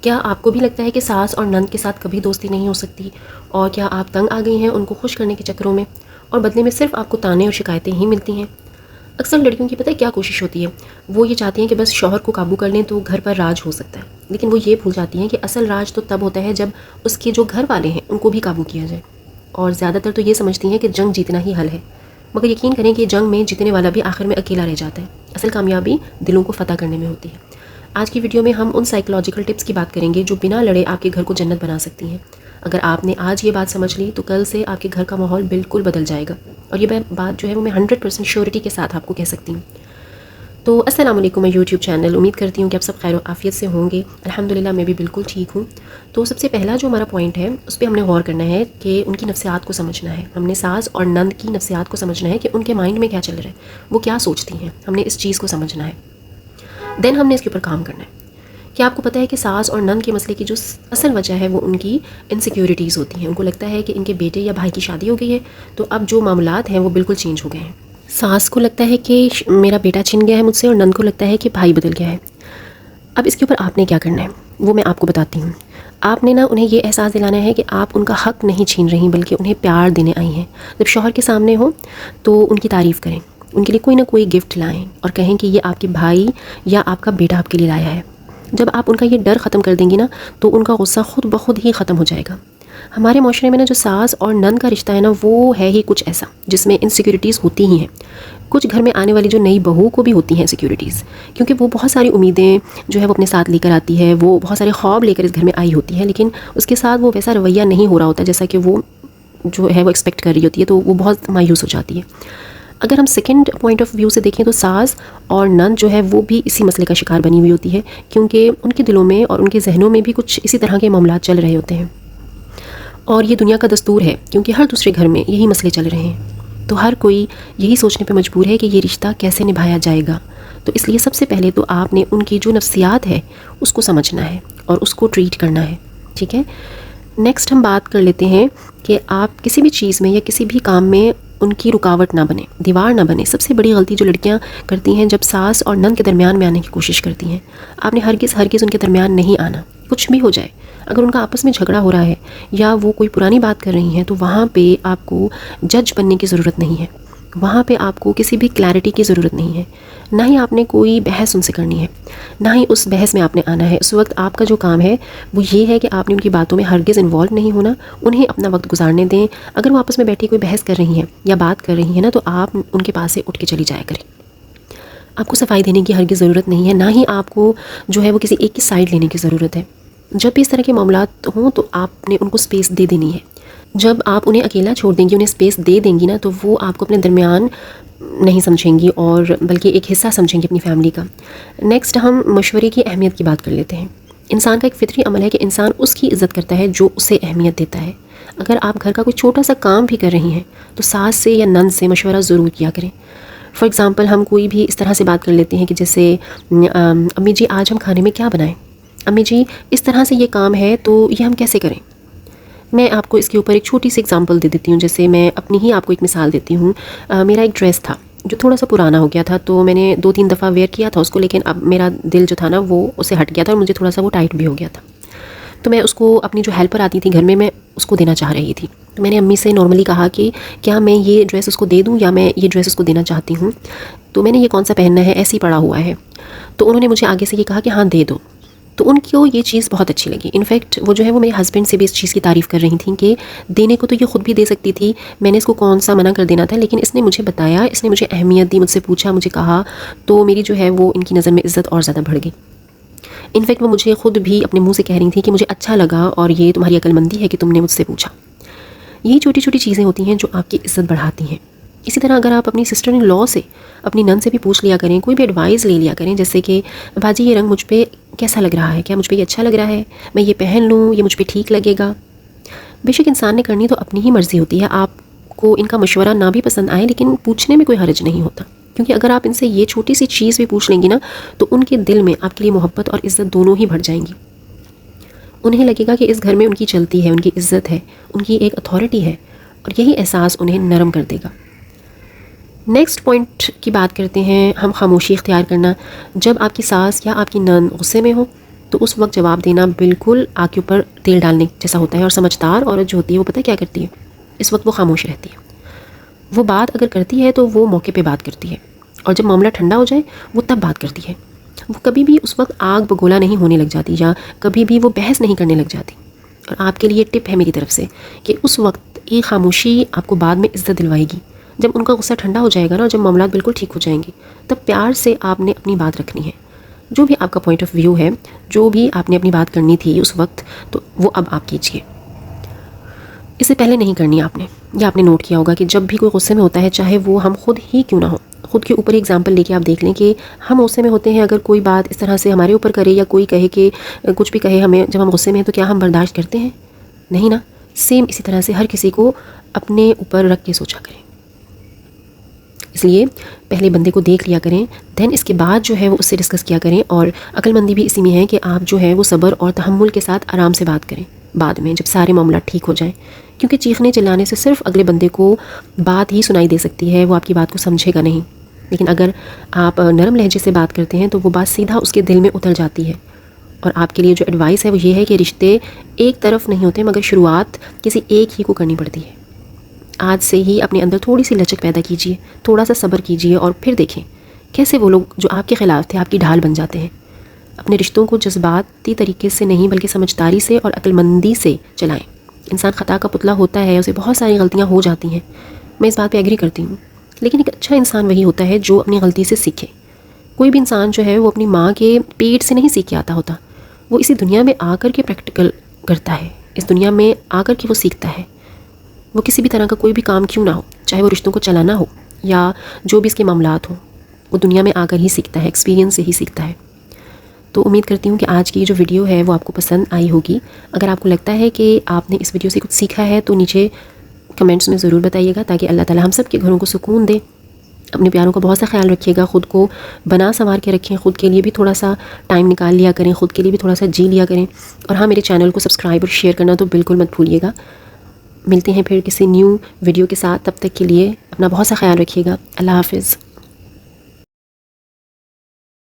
کیا آپ کو بھی لگتا ہے کہ ساس اور نند کے ساتھ کبھی دوستی نہیں ہو سکتی؟ اور کیا آپ تنگ آ گئی ہیں ان کو خوش کرنے کے چکروں میں، اور بدلے میں صرف آپ کو تانے اور شکایتیں ہی ملتی ہیں؟ اکثر لڑکیوں کی پتہ ہے کیا کوشش ہوتی ہے، وہ یہ چاہتی ہیں کہ بس شوہر کو قابو کر لیں تو گھر پر راج ہو سکتا ہے، لیکن وہ یہ بھول جاتی ہیں کہ اصل راج تو تب ہوتا ہے جب اس کے جو گھر والے ہیں ان کو بھی قابو کیا جائے۔ اور زیادہ تر تو یہ سمجھتی ہیں کہ جنگ جیتنا ہی حل ہے، مگر یقین کریں کہ جنگ میں جیتنے والا بھی آخر میں اکیلا رہ جاتا ہے۔ اصل کامیابی دلوں کو فتح کرنے میں ہوتی ہے۔ آج کی ویڈیو میں ہم ان سائیکولوجیکل ٹپس کی بات کریں گے جو بنا لڑے آپ کے گھر کو جنت بنا سکتی ہیں۔ اگر آپ نے آج یہ بات سمجھ لی تو کل سے آپ کے گھر کا ماحول بالکل بدل جائے گا، اور یہ بات جو ہے وہ میں 100% شیورٹی کے ساتھ آپ کو کہہ سکتی ہوں۔ تو السلام علیکم، میں یوٹیوب چینل، امید کرتی ہوں کہ آپ سب خیر و عافیت سے ہوں گے۔ الحمدللہ میں بھی بالکل ٹھیک ہوں۔ تو سب سے پہلا جو ہمارا پوائنٹ ہے اس پہ ہم نے غور کرنا ہے کہ ان کی نفسیات کو سمجھنا ہے۔ ہم نے ساس اور نند کی نفسیات کو سمجھنا ہے کہ ان کے مائنڈ میں کیا چل رہا ہے، وہ کیا سوچتی ہیں، ہم نے اس چیز کو سمجھنا ہے۔ دین ہم نے اس کے اوپر کام کرنا ہے۔ کیا آپ کو پتہ ہے کہ ساس اور نند کے مسئلے کی جو اصل وجہ ہے وہ ان کی انسیکیورٹیز ہوتی ہیں۔ ان کو لگتا ہے کہ ان کے بیٹے یا بھائی کی شادی ہو گئی ہے تو اب جو معاملات ہیں وہ بالکل چینج ہو گئے ہیں۔ ساس کو لگتا ہے کہ میرا بیٹا چھن گیا ہے مجھ سے، اور نند کو لگتا ہے کہ بھائی بدل گیا ہے۔ اب اس کے اوپر آپ نے کیا کرنا ہے وہ میں آپ کو بتاتی ہوں۔ آپ نے انہیں یہ احساس دلانا ہے کہ آپ ان کا حق نہیں چھین رہی بلکہ انہیں پیار دینے آئی ہیں۔ جب شوہر کے سامنے ہو تو ان کی تعریف کریں، ان کے لیے کوئی نہ کوئی گفٹ لائیں اور کہیں کہ یہ آپ کے بھائی یا آپ کا بیٹا آپ کے لیے لایا ہے۔ جب آپ ان کا یہ ڈر ختم کر دیں گی نا تو ان کا غصہ خود بخود ہی ختم ہو جائے گا۔ ہمارے معاشرے میں جو ساس اور نند کا رشتہ ہے وہ ہے ہی کچھ ایسا جس میں انسیکیورٹیز ہوتی ہی ہیں۔ کچھ گھر میں آنے والی جو نئی بہو کو بھی ہوتی ہیں سیکیورٹیز، کیونکہ وہ بہت ساری امیدیں جو ہے وہ اپنے ساتھ لے کر آتی ہے، وہ بہت سارے خواب لے کر اس گھر میں آئی ہوتی ہے، لیکن اس کے ساتھ وہ ویسا رویہ نہیں ہو رہا ہوتا جیسا کہ وہ جو ہے وہ ایکسپیکٹ کر رہی ہوتی ہے، تو وہ بہت مایوس ہو جاتی ہے۔ اگر ہم سیکنڈ پوائنٹ آف ویو سے دیکھیں تو ساس اور نند جو ہے وہ بھی اسی مسئلے کا شکار بنی ہوئی ہوتی ہے، کیونکہ ان کے دلوں میں اور ان کے ذہنوں میں بھی کچھ اسی طرح کے معاملات چل رہے ہوتے ہیں، اور یہ دنیا کا دستور ہے کیونکہ ہر دوسرے گھر میں یہی مسئلے چل رہے ہیں۔ تو ہر کوئی یہی سوچنے پہ مجبور ہے کہ یہ رشتہ کیسے نبھایا جائے گا۔ تو اس لیے سب سے پہلے تو آپ نے ان کی جو نفسیات ہے اس کو سمجھنا ہے اور اس کو ٹریٹ کرنا ہے، ٹھیک ہے۔ نیکسٹ ہم بات کر لیتے ہیں کہ آپ کسی بھی چیز میں یا کسی بھی کام میں ان کی رکاوٹ نہ بنے، دیوار نہ بنے۔ سب سے بڑی غلطی جو لڑکیاں کرتی ہیں جب ساس اور نند کے درمیان میں آنے کی کوشش کرتی ہیں، آپ نے ہرگز ان کے درمیان نہیں آنا، کچھ بھی ہو جائے۔ اگر ان کا آپس میں جھگڑا ہو رہا ہے یا وہ کوئی پرانی بات کر رہی ہیں تو وہاں پہ آپ کو جج بننے کی ضرورت نہیں ہے، وہاں پہ آپ کو کسی بھی کلیئرٹی کی ضرورت نہیں ہے، نہ ہی آپ نے کوئی بحث ان سے کرنی ہے، نہ ہی اس بحث میں آپ نے آنا ہے۔ اس وقت آپ کا جو کام ہے وہ یہ ہے کہ آپ نے ان کی باتوں میں ہرگز انوالو نہیں ہونا، انہیں اپنا وقت گزارنے دیں۔ اگر وہ آپس میں بیٹھی کوئی بحث کر رہی ہیں یا بات کر رہی ہیں تو آپ ان کے پاس سے اٹھ کے چلی جایا کریں۔ آپ کو صفائی دینے کی ہرگز ضرورت نہیں ہے، نہ ہی آپ کو جو ہے وہ کسی ایک کی سائڈ لینے کی ضرورت ہے۔ جب بھی اس طرح کے معاملات ہوں تو آپ نے ان کو سپیس دے دینی ہے۔ جب آپ انہیں اکیلا چھوڑ دیں گی، انہیں سپیس دے دیں گی نا، تو وہ آپ کو اپنے درمیان نہیں سمجھیں گی اور بلکہ ایک حصہ سمجھیں گی اپنی فیملی کا۔ نیکسٹ ہم مشورے کی اہمیت کی بات کر لیتے ہیں۔ انسان کا ایک فطری عمل ہے کہ انسان اس کی عزت کرتا ہے جو اسے اہمیت دیتا ہے۔ اگر آپ گھر کا کوئی چھوٹا سا کام بھی کر رہی ہیں تو ساس سے یا نند سے مشورہ ضرور کیا کریں۔ فار ایگزامپل ہم کوئی بھی اس طرح سے بات کر لیتے ہیں کہ جیسے امی جی آج ہم کھانے میں کیا بنائیں، امی جی اس طرح سے یہ کام ہے تو یہ ہم کیسے کریں۔ میں آپ کو اس کے اوپر ایک چھوٹی سی اگزامپل دے دیتی ہوں، جیسے میں اپنی ہی آپ کو ایک مثال دیتی ہوں۔ میرا ایک ڈریس تھا جو تھوڑا سا پرانا ہو گیا تھا، تو میں نے 2-3 دفعہ ویئر کیا تھا اس کو، لیکن اب میرا دل جو تھا نا وہ اسے ہٹ گیا تھا اور مجھے تھوڑا سا وہ ٹائٹ بھی ہو گیا تھا۔ تو میں اس کو اپنی جو ہیلپر آتی تھی گھر میں اس کو دینا چاہ رہی تھی۔ تو میں نے امی سے نارملی کہا کہ کیا میں یہ ڈریس اس کو دے دوں یا میں یہ ڈریس اس کو دینا چاہتی ہوں، تو میں نے یہ کون سا پہننا ہے، ایسے ہی پڑا ہوا ہے۔ تو انہوں نے مجھے آگے سے یہ کہا کہ ہاں دے دو۔ تو ان کو یہ چیز بہت اچھی لگی۔ انفیکٹ وہ جو ہے وہ میرے ہسبینڈ سے بھی اس چیز کی تعریف کر رہی تھیں کہ دینے کو تو یہ خود بھی دے سکتی تھی، میں نے اس کو کون سا منع کر دینا تھا، لیکن اس نے مجھے بتایا، اس نے مجھے اہمیت دی، مجھ سے پوچھا، مجھے کہا، تو میری جو ہے وہ ان کی نظر میں عزت اور زیادہ بڑھ گئی۔ انفیکٹ وہ مجھے خود بھی اپنے منہ سے کہہ رہی تھی کہ مجھے اچھا لگا اور یہ تمہاری عقل مندی ہے کہ تم نے مجھ سے پوچھا۔ یہی چھوٹی چھوٹی چیزیں ہوتی ہیں جو آپ کی عزت بڑھاتی ہیں۔ اسی طرح اگر آپ اپنی سسٹر ان لاء سے، اپنی نند سے بھی پوچھ لیا کریں، کوئی بھی ایڈوائز لے لیا کریں، جیسے کہ باجی یہ رنگ مجھ پہ کیسا لگ رہا ہے، کیا مجھ پہ یہ اچھا لگ رہا ہے، میں یہ پہن لوں، یہ مجھ پہ ٹھیک لگے گا۔ بے شک انسان نے کرنی تو اپنی ہی مرضی ہوتی ہے، آپ کو ان کا مشورہ نہ بھی پسند آئے لیکن پوچھنے میں کوئی حرج نہیں ہوتا، کیونکہ اگر آپ ان سے یہ چھوٹی سی چیز بھی پوچھ لیں گی نا تو ان کے دل میں آپ کے لیے محبت اور عزت دونوں ہی بڑھ جائیں گی۔ انہیں لگے گا کہ اس گھر میں ان کی چلتی ہے، ان کی عزت ہے، ان کی ایک اتھارٹی ہے، اور یہی احساس انہیں نرم کر دے گا۔ نیکسٹ پوائنٹ کی بات کرتے ہیں ہم، خاموشی اختیار کرنا۔ جب آپ کی ساس یا آپ کی نند غصے میں ہو تو اس وقت جواب دینا بالکل آگ کے اوپر تیل ڈالنے جیسا ہوتا ہے. اور سمجھدار عورت جو ہوتی ہے وہ پتہ کیا کرتی ہے, اس وقت وہ خاموش رہتی ہے. وہ بات اگر کرتی ہے تو وہ موقع پہ بات کرتی ہے, اور جب معاملہ ٹھنڈا ہو جائے وہ تب بات کرتی ہے. وہ کبھی بھی اس وقت آگ بگولا نہیں ہونے لگ جاتی, یا کبھی بھی وہ بحث نہیں کرنے لگ جاتی. اور آپ کے لیے ٹپ ہے میری طرف سے کہ اس وقت ایک خاموشی آپ کو بعد میں عزت دلوائے گی. جب ان کا غصہ ٹھنڈا ہو جائے گا نا, جب معاملات بالکل ٹھیک ہو جائیں گے, تب پیار سے آپ نے اپنی بات رکھنی ہے. جو بھی آپ کا پوائنٹ آف ویو ہے, جو بھی آپ نے اپنی بات کرنی تھی اس وقت, تو وہ اب آپ کیجئے. اسے پہلے نہیں کرنی آپ نے. یا آپ نے نوٹ کیا ہوگا کہ جب بھی کوئی غصے میں ہوتا ہے, چاہے وہ ہم خود ہی کیوں نہ ہو, خود کے اوپر ایگزامپل لے کے آپ دیکھ لیں کہ ہم غصے میں ہوتے ہیں, اگر کوئی بات اس طرح سے ہمارے اوپر کرے یا کوئی کہے کہ کچھ بھی کہے ہمیں جب ہم غصے میں ہیں, تو کیا ہم برداشت کرتے ہیں؟ نہیں نا. سیم اسی طرح سے ہر کسی کو اپنے اوپر رکھ کے سوچا کریں. اس لیے پہلے بندے کو دیکھ لیا کریں, دین اس کے بعد جو ہے وہ اس سے ڈسکس کیا کریں. اور عقل مندی بھی اسی میں ہے کہ آپ جو ہے وہ صبر اور تحمل کے ساتھ آرام سے بات کریں بعد میں, جب سارے معاملات ٹھیک ہو جائیں. کیونکہ چیخنے چلانے سے صرف اگلے بندے کو بات ہی سنائی دے سکتی ہے, وہ آپ کی بات کو سمجھے گا نہیں. لیکن اگر آپ نرم لہجے سے بات کرتے ہیں تو وہ بات سیدھا اس کے دل میں اتر جاتی ہے. اور آپ کے لیے جو ایڈوائس ہے وہ یہ ہے کہ رشتے ایک طرف نہیں ہوتے, مگر شروعات کسی ایک ہی کو کرنی پڑتی ہے. آج سے ہی اپنے اندر تھوڑی سی لچک پیدا کیجیے, تھوڑا سا صبر کیجیے, اور پھر دیکھیں کیسے وہ لوگ جو آپ کے خلاف تھے آپ کی ڈھال بن جاتے ہیں. اپنے رشتوں کو جذباتی طریقے سے نہیں بلکہ سمجھداری سے اور عقل مندی سے چلائیں. انسان خطا کا پتلا ہوتا ہے, اسے بہت ساری غلطیاں ہو جاتی ہیں, میں اس بات پہ ایگری کرتی ہوں. لیکن ایک اچھا انسان وہی ہوتا ہے جو اپنی غلطی سے سیکھے. کوئی بھی انسان جو ہے وہ اپنی ماں کے پیٹ سے نہیں سیکھ کے آتا ہوتا, وہ اسی دنیا میں آ کر کے پریکٹیکل کرتا ہے. اس دنیا میں آ کر کے وہ سیکھتا ہے. وہ کسی بھی طرح کا کوئی بھی کام کیوں نہ ہو, چاہے وہ رشتوں کو چلانا ہو یا جو بھی اس کے معاملات ہوں, وہ دنیا میں آ کر ہی سیکھتا ہے, ایکسپیرینس سے ہی سیکھتا ہے. تو امید کرتی ہوں کہ آج کی جو ویڈیو ہے وہ آپ کو پسند آئی ہوگی. اگر آپ کو لگتا ہے کہ آپ نے اس ویڈیو سے کچھ سیکھا ہے تو نیچے کمنٹس میں ضرور بتائیے گا, تاکہ اللہ تعالی ہم سب کے گھروں کو سکون دے. اپنے پیاروں کا بہت سا خیال رکھیے گا, خود کو بنا سنوار کے رکھیں, خود کے لیے بھی تھوڑا سا ٹائم نکال لیا کریں, خود کے لیے بھی تھوڑا سا جی لیا کریں. اور ہاں, میرے چینل کو سبسکرائب اور شیئر کرنا تو بالکل مت بھولیے گا. ملتے ہیں پھر کسی نیو ویڈیو کے ساتھ, تب تک کے لیے اپنا بہت سا خیال رکھیے گا. اللہ حافظ.